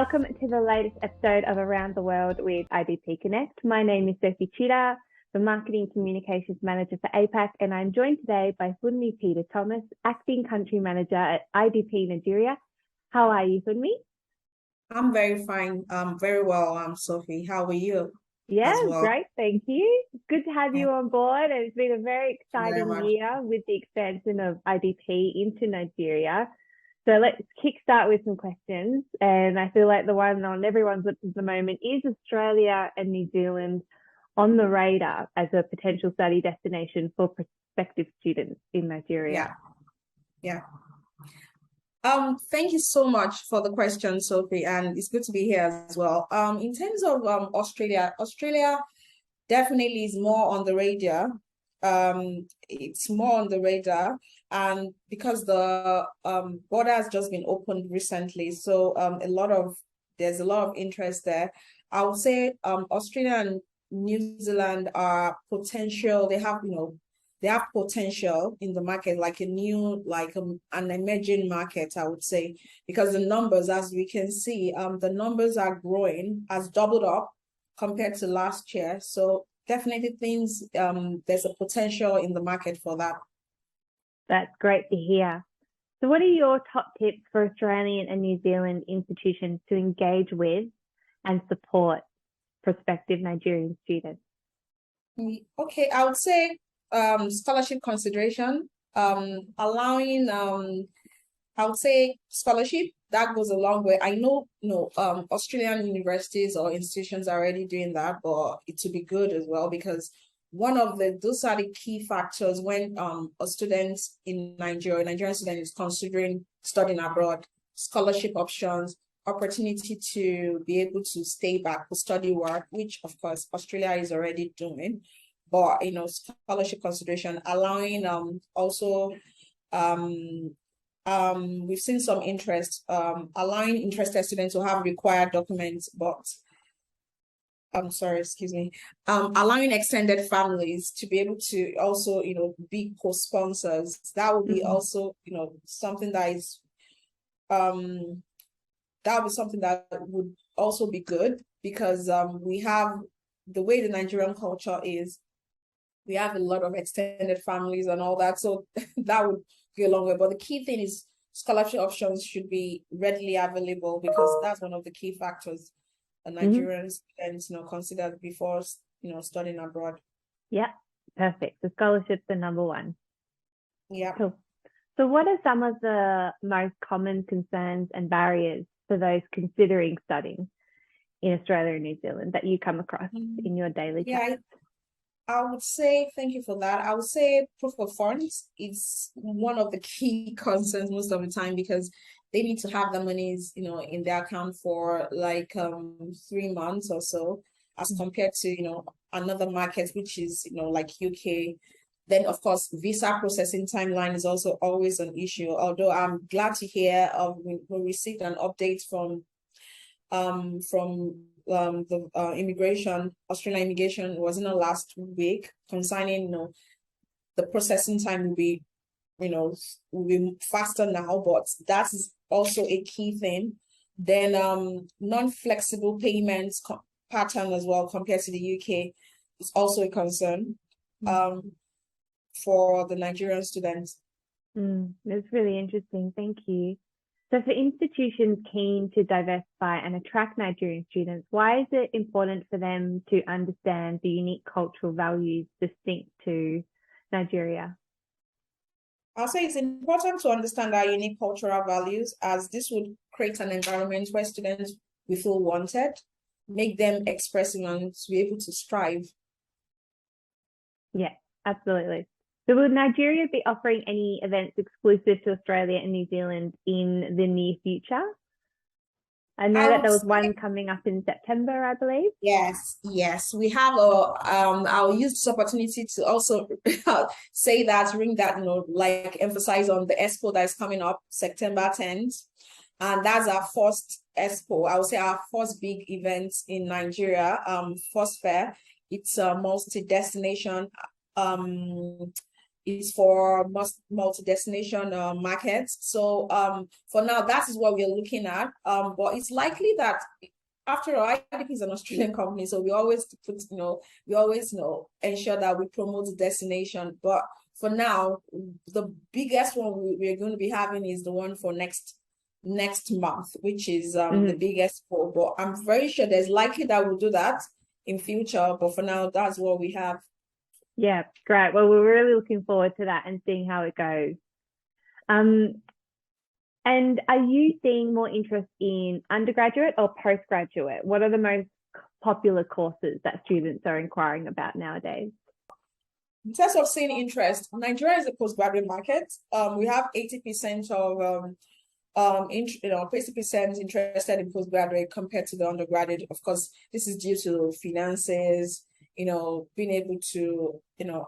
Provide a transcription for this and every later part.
Welcome to the latest episode of Around the World with IDP Connect. My name is Sophie Tudor, the Marketing Communications Manager for APAC, and I'm joined today by Funmi Peter-Thomas, Acting Country Manager at IDP Nigeria. How are you, Funmi? I'm very fine. Very well, Sophie. How are you? Yeah, As well. great. Thank you. Good to have you Yeah, on board. And it's been a very very exciting much. year with the expansion of IDP into Nigeria. So let's kickstart with some questions. And I feel like the one on everyone's lips at the moment is Australia and New Zealand on the radar as a potential study destination for prospective students in Nigeria. Yeah. Thank you so much for the question, Sophie, and it's good to be here as well. In terms of Australia definitely is more on the radar. It's more on the radar, and because the border has just been opened recently, so there's a lot of interest there. I would say Australia and New Zealand are potential. They have potential in the market, like an emerging market, I would say, because the numbers, as we can see, the numbers are growing, has doubled up compared to last year. So definitely there's a potential in the market for that. That's great to hear. So what are your top tips for Australian and New Zealand institutions to engage with and support prospective Nigerian students? Okay, I would say scholarship consideration, allowing I would say scholarship, that goes a long way. I know, Australian universities or institutions are already doing that, but it would be good as well, because those are the key factors when a student in Nigeria, a Nigerian student is considering studying abroad: scholarship options, opportunity to be able to stay back to study work, which of course Australia is already doing, but scholarship consideration, allowing also we've seen some interest, allowing interested students to have required documents, but I'm sorry, excuse me, allowing extended families to be able to also, be co-sponsors. That would be also, something that is, that would be something that would also be good, because we have the way the Nigerian culture is, we have a lot of extended families and all that. So that would go a long way. But the key thing is scholarship options should be readily available, because that's one of the key factors a Nigerian students, considered before, studying abroad. Yeah, perfect. The scholarships are number one. Yeah. Cool. So what are some of the most common concerns and barriers for those considering studying in Australia and New Zealand that you come across in your daily chats? I would say, thank you for that. I would say proof of funds is one of the key concerns most of the time, because they need to have the monies, in their account for like 3 months or so, as compared to, another market, which is, like UK. Then, of course, visa processing timeline is also always an issue. Although I'm glad to hear we received an update from the Australian immigration, was in the last week, concerning, the processing time will be faster now, but that is also a key thing. Then non-flexible payments pattern as well compared to the UK is also a concern for the Nigerian students. That's really interesting. Thank you. So for institutions keen to diversify and attract Nigerian students, why is it important for them to understand the unique cultural values distinct to Nigeria? I'll say it's important to understand our unique cultural values, as this would create an environment where students will feel wanted, make them expressive, and to be able to strive. Yeah, absolutely. So will Nigeria be offering any events exclusive to Australia and New Zealand in the near future? I know that there was one coming up in September, I believe. Yes. We have I'll use this opportunity to also say that, ring that, like emphasize on the expo that is coming up September 10th. And that's our first expo. I would say our first big event in Nigeria, first fair. It's a multi-destination is for multi-destination markets. So for now, that is what we're looking at. But it's likely that after all, IDP is an Australian company, so we always ensure that we promote the destination. But for now, the biggest one we're going to be having is the one for next month, which is the biggest one. But I'm very sure there's likely that we'll do that in future. But for now, that's what we have. Yeah, great. Well, we're really looking forward to that and seeing how it goes. And are you seeing more interest in undergraduate or postgraduate? What are the most popular courses that students are inquiring about nowadays? In terms of seeing interest, Nigeria is a postgraduate market. We have 80% of 80% interested in postgraduate compared to the undergraduate. Of course, this is due to finances, being able to,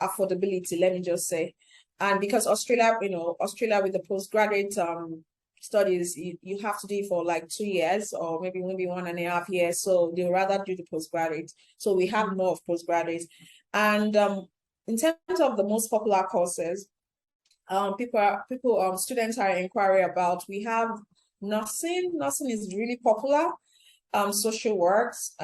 affordability, let me just say. And because Australia with the postgraduate studies, you have to do it for like 2 years or maybe 1.5 years. So they rather do the postgraduate. So we have more of postgraduates. And in terms of the most popular courses, students are inquiring about, we have nursing. Nursing is really popular. Social works,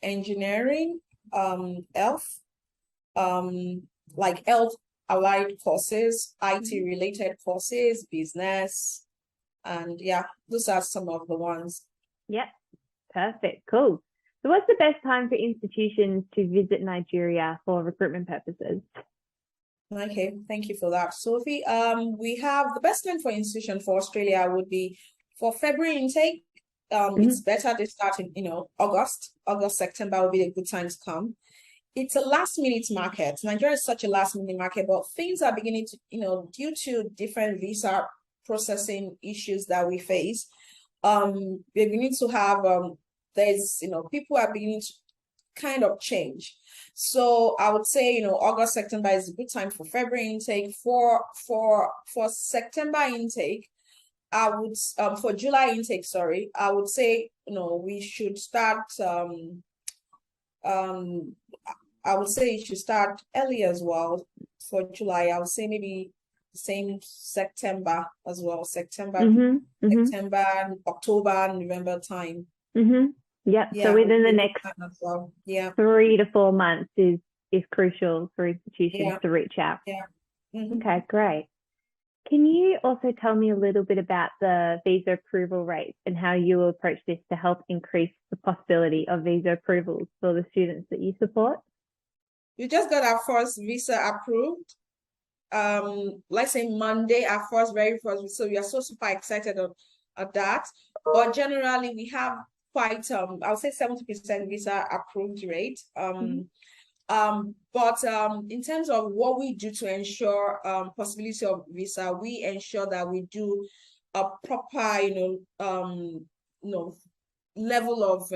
engineering, health, like health allied courses, IT related courses, business. And yeah, those are some of the ones. Yep, perfect, cool. So what's the best time for institutions to visit Nigeria for recruitment purposes? Okay, thank you for that, Sophie. We have the best time for institution for Australia would be for February intake. It's better to start in, August, September will be a good time to come. It's a last minute market. Nigeria is such a last minute market, but things are beginning to, due to different visa processing issues that we face, we're beginning to have, people are beginning to kind of change. So I would say, August, September is a good time for February intake. For September intake, I would, for July intake, sorry, I would say, we should start, I would say it should start early as well. For July, I would say maybe the same September as well. September, October, November time. Yeah. So within the next 3 to 4 months is crucial for institutions to reach out. Okay, great. Can you also tell me a little bit about the visa approval rates and how you will approach this to help increase the possibility of visa approvals for the students that you support? We just got our first visa approved. Let's say Monday, our very first. So we are so super excited at that. But generally, we have quite I would say 70% visa approved rate. But in terms of what we do to ensure possibility of visa, we ensure that we do a proper, level of,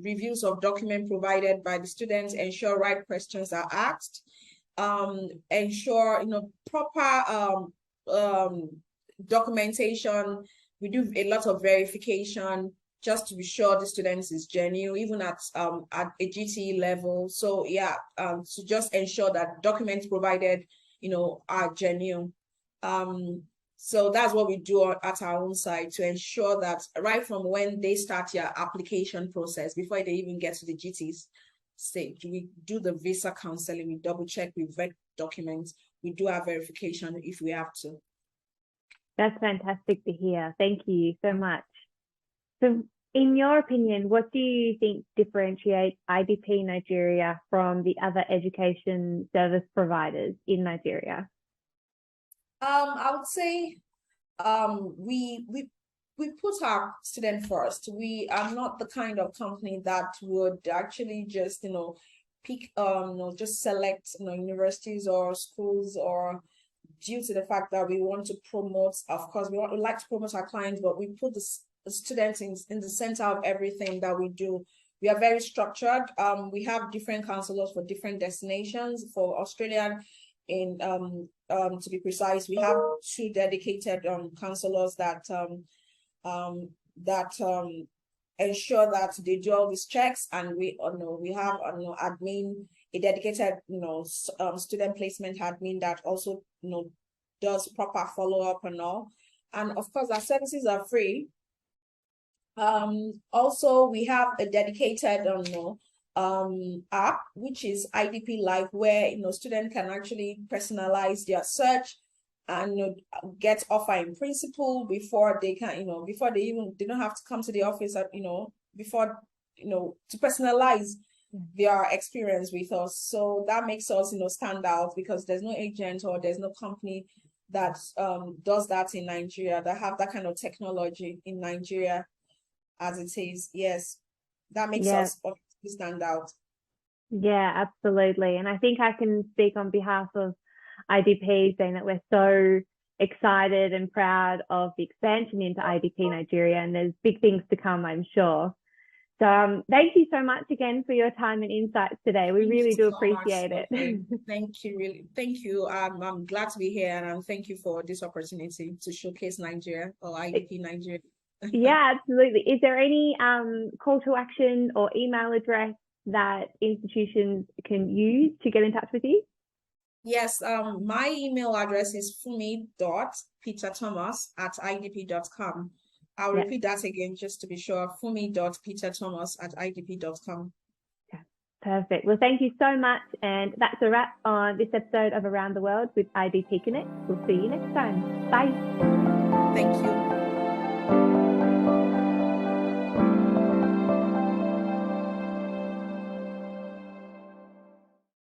reviews of document provided by the students, ensure right questions are asked, ensure, proper documentation. We do a lot of verification just to be sure the students is genuine, even at a GTE level. So yeah, to just ensure that documents provided, are genuine. So that's what we do at our own side to ensure that right from when they start your application process, before they even get to the GTs stage, we do the visa counseling, we double check, we vet documents, we do our verification if we have to. That's fantastic to hear. Thank you so much. So in your opinion, what do you think differentiates IDP Nigeria from the other education service providers in Nigeria? I would say we put our student first. We are not the kind of company that would actually just pick just select universities or schools, or due to the fact that we want to promote. Of course, we like to promote our clients, but we put the students in the center of everything that we do. We are very structured. We have different counselors for different destinations. For Australia, to be precise, we have 2 dedicated counselors that ensure that they do all these checks, and we have admin a dedicated, student placement admin that also, does proper follow-up and all. And of course, our services are free. Also, we have a dedicated, app, which is IDP Live, where, students can actually personalize their search and get offer in principle before they can, before they don't have to come to the office, before, to personalize their experience with us. So that makes us, stand out, because there's no agent or there's no company that does that in Nigeria, that have that kind of technology in Nigeria as it is. Yes, that makes us stand out. Yeah, absolutely. And I think I can speak on behalf of IDP saying that we're so excited and proud of the expansion into IDP Nigeria, and there's big things to come, I'm sure. So thank you so much again for your time and insights today. We really do appreciate it. Thank you, really. Thank you. I'm glad to be here, and thank you for this opportunity to showcase Nigeria, or IDP Nigeria. Yeah, absolutely. Is there any call to action or email address that institutions can use to get in touch with you? Yes, my email address is funmi.peter-thomas@idp.com. I'll repeat that again just to be sure. funmi.peter-thomas@idp.com. Perfect. Well, thank you so much. And that's a wrap on this episode of Around the World with IDP Connect. We'll see you next time. Bye. Thank you.